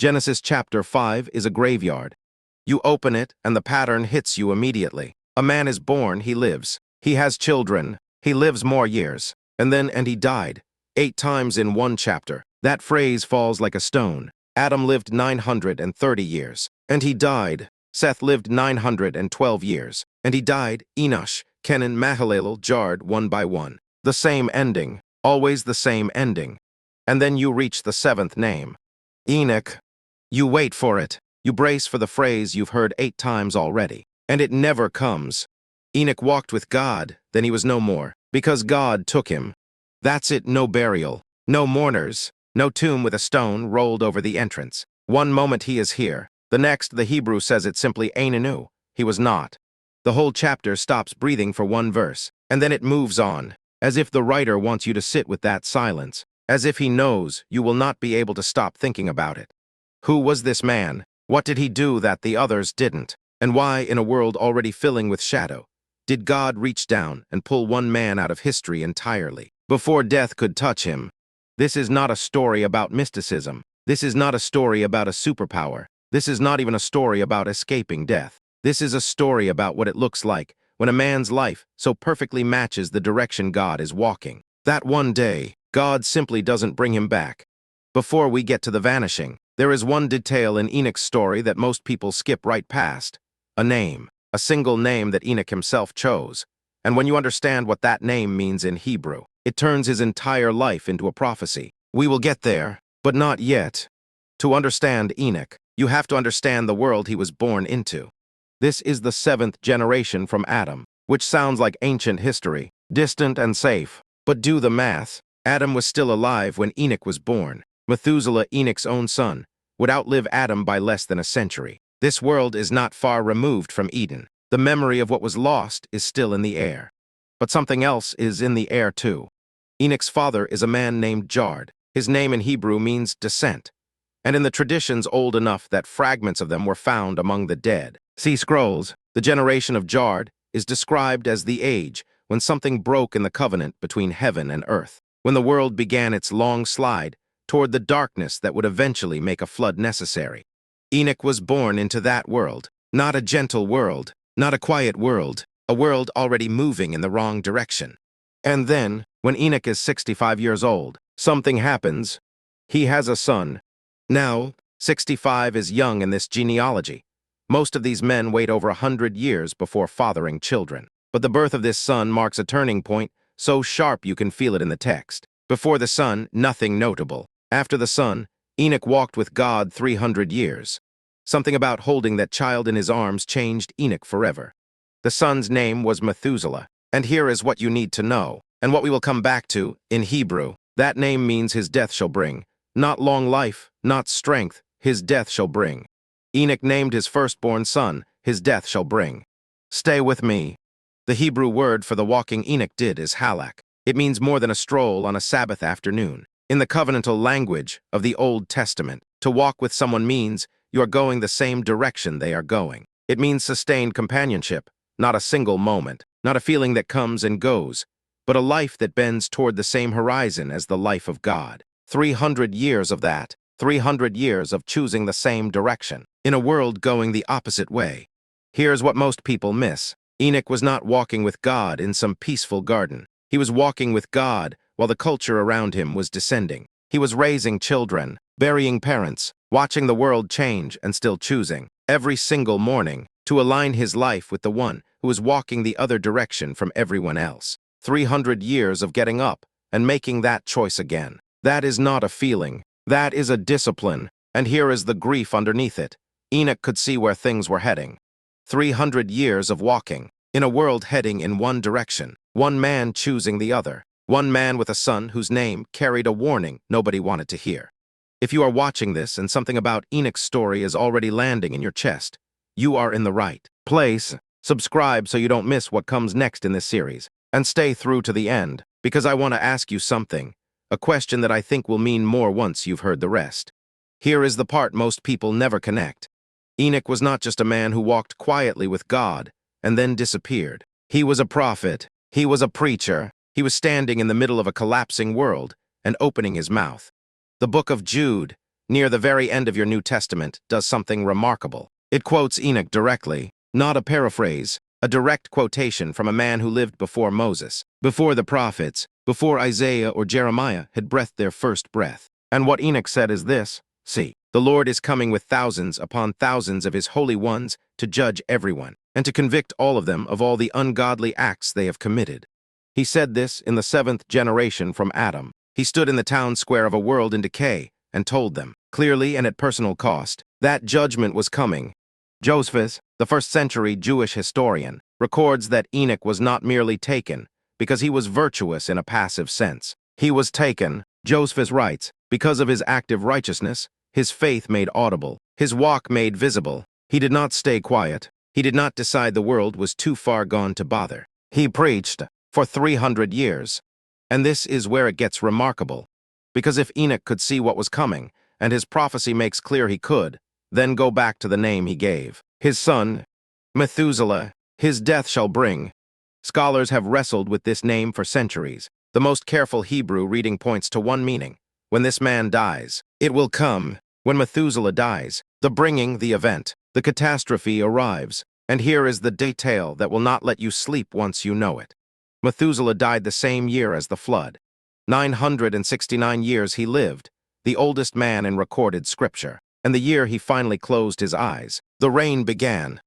Genesis chapter 5 is a graveyard. You open it and the pattern hits you immediately. A man is born, he lives. He has children, he lives more years. And he died. 8 times in one chapter. That phrase falls like a stone. Adam lived 930 years, and he died. Seth lived 912 years, and he died. Enoch, Kenan, Mahalalel, Jared, one by one. The same ending, always the same ending. And then you reach the 7th name. Enoch. You wait for it. You brace for the phrase you've heard 8 times already. And it never comes. Enoch walked with God, then he was no more, because God took him. That's it, no burial, no mourners, no tomb with a stone rolled over the entrance. One moment he is here, the next the Hebrew says it simply Enoch. He was not. The whole chapter stops breathing for one verse, and then it moves on, as if the writer wants you to sit with that silence, as if he knows you will not be able to stop thinking about it. Who was this man? What did he do that the others didn't? And why, in a world already filling with shadow, did God reach down and pull one man out of history entirely, before death could touch him? This is not a story about mysticism. This is not a story about a superpower. This is not even a story about escaping death. This is a story about what it looks like when a man's life so perfectly matches the direction God is walking. That one day, God simply doesn't bring him back. Before we get to the vanishing, there is one detail in Enoch's story that most people skip right past. A name. A single name that Enoch himself chose. And when you understand what that name means in Hebrew, it turns his entire life into a prophecy. We will get there, but not yet. To understand Enoch, you have to understand the world he was born into. This is the 7th generation from Adam, which sounds like ancient history, distant and safe. But do the math. Adam was still alive when Enoch was born. Methuselah, Enoch's own son, would outlive Adam by less than a century. This world is not far removed from Eden. The memory of what was lost is still in the air. But something else is in the air too. Enoch's father is a man named Jared. His name in Hebrew means descent, and in the traditions old enough that fragments of them were found among the dead. See scrolls. The generation of Jared is described as the age when something broke in the covenant between heaven and earth, when the world began its long slide toward the darkness that would eventually make a flood necessary. Enoch was born into that world, not a gentle world, not a quiet world, a world already moving in the wrong direction. And then, when Enoch is 65 years old, something happens. He has a son. Now, 65 is young in this genealogy. Most of these men wait over 100 years before fathering children. But the birth of this son marks a turning point so sharp you can feel it in the text. Before the son, nothing notable. After the son, Enoch walked with God 300 years. Something about holding that child in his arms changed Enoch forever. The son's name was Methuselah. And here is what you need to know, and what we will come back to, in Hebrew. That name means his death shall bring. Not long life, not strength, his death shall bring. Enoch named his firstborn son, his death shall bring. Stay with me. The Hebrew word for the walking Enoch did is halak. It means more than a stroll on a Sabbath afternoon. In the covenantal language of the Old Testament, to walk with someone means you are going the same direction they are going. It means sustained companionship, not a single moment, not a feeling that comes and goes, but a life that bends toward the same horizon as the life of God. 300 years of that, 300 years of choosing the same direction, in a world going the opposite way. Here's what most people miss. Enoch was not walking with God in some peaceful garden. He was walking with God while the culture around him was descending. He was raising children, burying parents, watching the world change and still choosing, every single morning, to align his life with the one who was walking the other direction from everyone else. 300 years of getting up and making that choice again. That is not a feeling. That is a discipline. And here is the grief underneath it. Enoch could see where things were heading. 300 years of walking, in a world heading in one direction, one man choosing the other. One man with a son whose name carried a warning nobody wanted to hear. If you are watching this and something about Enoch's story is already landing in your chest, you are in the right place. Subscribe so you don't miss what comes next in this series. And stay through to the end, because I want to ask you something, a question that I think will mean more once you've heard the rest. Here is the part most people never connect. Enoch was not just a man who walked quietly with God and then disappeared. He was a prophet. He was a preacher. He was standing in the middle of a collapsing world and opening his mouth. The book of Jude, near the very end of your New Testament, does something remarkable. It quotes Enoch directly, not a paraphrase, a direct quotation from a man who lived before Moses, before the prophets, before Isaiah or Jeremiah had breathed their first breath. And what Enoch said is this: "See, the Lord is coming with thousands upon thousands of his holy ones to judge everyone, and to convict all of them of all the ungodly acts they have committed." He said this in the 7th generation from Adam. He stood in the town square of a world in decay and told them, clearly and at personal cost, that judgment was coming. Josephus, the 1st-century Jewish historian, records that Enoch was not merely taken because he was virtuous in a passive sense. He was taken, Josephus writes, because of his active righteousness, his faith made audible, his walk made visible. He did not stay quiet. He did not decide the world was too far gone to bother. He preached for 300 years. And this is where it gets remarkable. Because if Enoch could see what was coming, and his prophecy makes clear he could, then go back to the name he gave. His son, Methuselah, his death shall bring. Scholars have wrestled with this name for centuries. The most careful Hebrew reading points to one meaning: when this man dies, it will come. When Methuselah dies, the bringing, the event, the catastrophe arrives. And here is the detail that will not let you sleep once you know it. Methuselah died the same year as the flood. 969 years he lived, the oldest man in recorded scripture. And the year he finally closed his eyes, the rain began.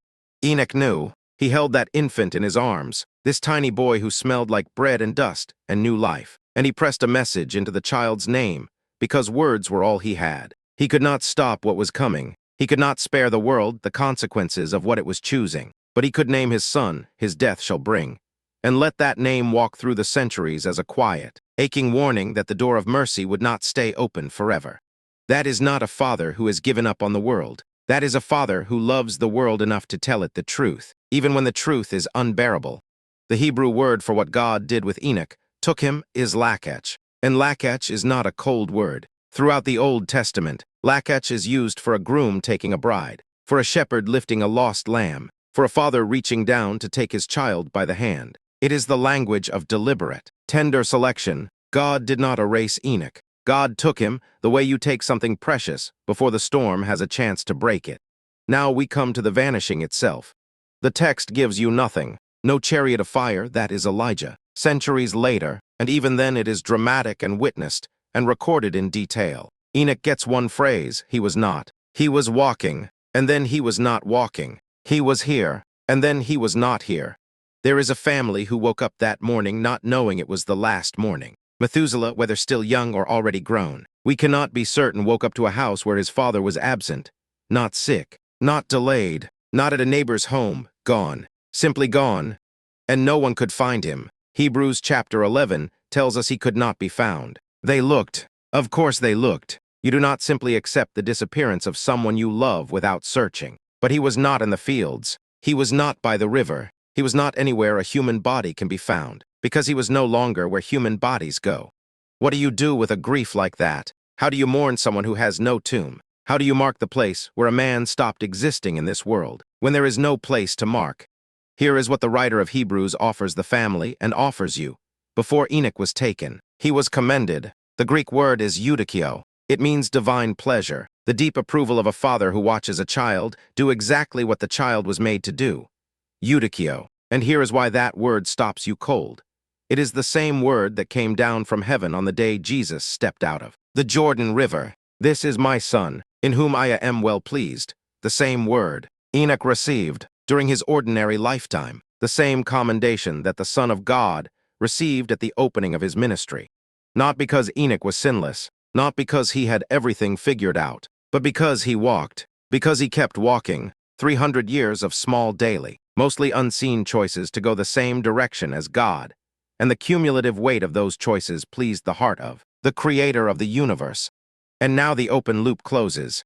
Enoch knew. He held that infant in his arms, this tiny boy who smelled like bread and dust and knew life. And he pressed a message into the child's name, because words were all he had. He could not stop what was coming. He could not spare the world the consequences of what it was choosing. But he could name his son, his death shall bring, and let that name walk through the centuries as a quiet, aching warning that the door of mercy would not stay open forever. That is not a father who has given up on the world. That is a father who loves the world enough to tell it the truth, even when the truth is unbearable. The Hebrew word for what God did with Enoch took him is lakach, and lakach is not a cold word. Throughout the Old Testament, lakach is used for a groom taking a bride, for a shepherd lifting a lost lamb, for a father reaching down to take his child by the hand. It is the language of deliberate, tender selection. God did not erase Enoch. God took him the way you take something precious before the storm has a chance to break it. Now we come to the vanishing itself. The text gives you nothing. No chariot of fire, that is Elijah. Centuries later, and even then it is dramatic and witnessed and recorded in detail. Enoch gets one phrase: he was not. He was walking, and then he was not walking. He was here, and then he was not here. There is a family who woke up that morning not knowing it was the last morning. Methuselah, whether still young or already grown, we cannot be certain, woke up to a house where his father was absent, not sick, not delayed, not at a neighbor's home, gone, simply gone, and no one could find him. Hebrews chapter 11 tells us he could not be found. They looked. Of course they looked. You do not simply accept the disappearance of someone you love without searching. But he was not in the fields. He was not by the river. He was not anywhere a human body can be found, because he was no longer where human bodies go. What do you do with a grief like that? How do you mourn someone who has no tomb? How do you mark the place where a man stopped existing in this world, when there is no place to mark? Here is what the writer of Hebrews offers the family and offers you. Before Enoch was taken, he was commended. The Greek word is eudikio. It means divine pleasure, the deep approval of a father who watches a child do exactly what the child was made to do. Eudikio. And here is why that word stops you cold. It is the same word that came down from heaven on the day Jesus stepped out of the Jordan River. This is my son, in whom I am well pleased. The same word Enoch received during his ordinary lifetime, the same commendation that the Son of God received at the opening of his ministry. Not because Enoch was sinless, not because he had everything figured out, but because he walked, because he kept walking, 300 years of small daily, mostly unseen choices to go the same direction as God, and the cumulative weight of those choices pleased the heart of the Creator of the universe. And now the open loop closes.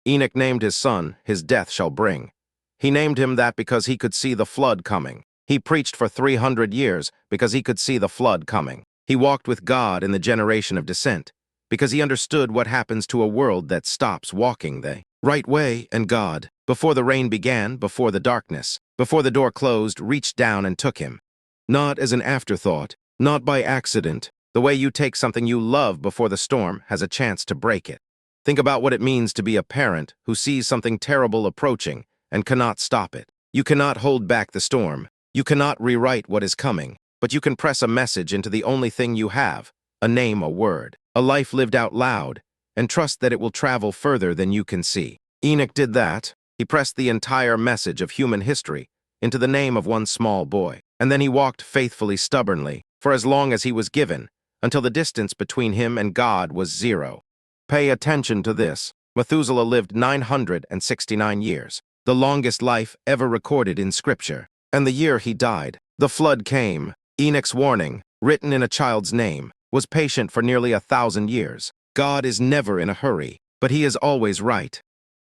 Enoch named his son, his death shall bring. He named him that because he could see the flood coming. He preached for 300 years because he could see the flood coming. He walked with God in the generation of descent because he understood what happens to a world that stops walking the right way, and God, before the rain began, before the darkness, before the door closed, reached down and took him. Not as an afterthought, not by accident, the way you take something you love before the storm has a chance to break it. Think about what it means to be a parent who sees something terrible approaching and cannot stop it. You cannot hold back the storm. You cannot rewrite what is coming, but you can press a message into the only thing you have, a name, a word, a life lived out loud, and trust that it will travel further than you can see. Enoch did that. He pressed the entire message of human history into the name of one small boy, and then he walked faithfully, stubbornly, for as long as he was given, until the distance between him and God was 0. Pay attention to this. Methuselah lived 969 years, the longest life ever recorded in Scripture. And the year he died, the flood came. Enoch's warning, written in a child's name, was patient for nearly 1,000 years. God is never in a hurry, but he is always right.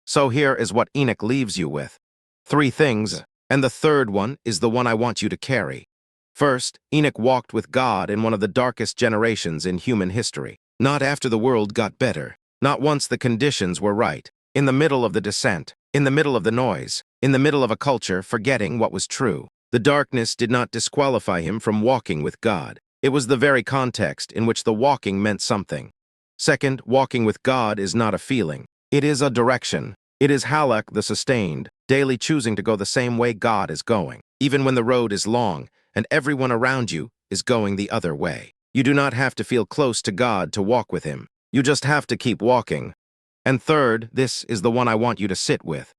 So here is what Enoch leaves you with. 3 things, and the third one is the one I want you to carry. First, Enoch walked with God in one of the darkest generations in human history. Not after the world got better, not once the conditions were right. In the middle of the descent, in the middle of the noise, in the middle of a culture forgetting what was true. The darkness did not disqualify him from walking with God. It was the very context in which the walking meant something. Second, walking with God is not a feeling. It is a direction. It is halak, the sustained, daily choosing to go the same way God is going, even when the road is long and everyone around you is going the other way. You do not have to feel close to God to walk with him. You just have to keep walking. And third, this is the one I want you to sit with.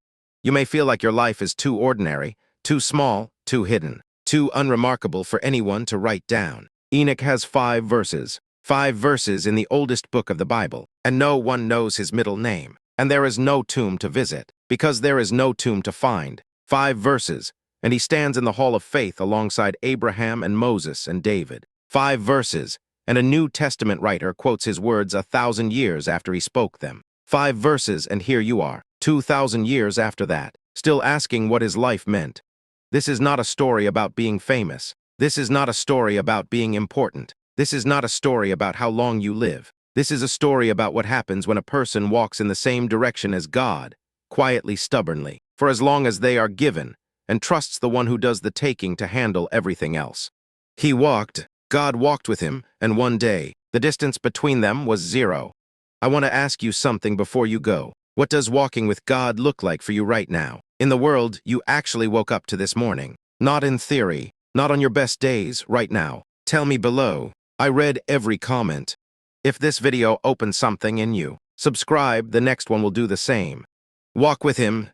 You may feel like your life is too ordinary, too small, too hidden, too unremarkable for anyone to write down. Enoch has 5 verses. 5 verses in the oldest book of the Bible, and no one knows his middle name. And there is no tomb to visit, because there is no tomb to find. 5 verses, and he stands in the hall of faith alongside Abraham and Moses and David. 5 verses, and a New Testament writer quotes his words 1,000 years after he spoke them. 5 verses, and here you are, 2,000 years after that, still asking what his life meant. This is not a story about being famous. This is not a story about being important. This is not a story about how long you live. This is a story about what happens when a person walks in the same direction as God, quietly, stubbornly, for as long as they are given, and trusts the one who does the taking to handle everything else. He walked, God walked with him, and one day, the distance between them was 0. I want to ask you something before you go. What does walking with God look like for you right now? In the world you actually woke up to this morning. Not in theory, not on your best days, right now. Tell me below. I read every comment. If this video opened something in you, subscribe, the next one will do the same. Walk with him,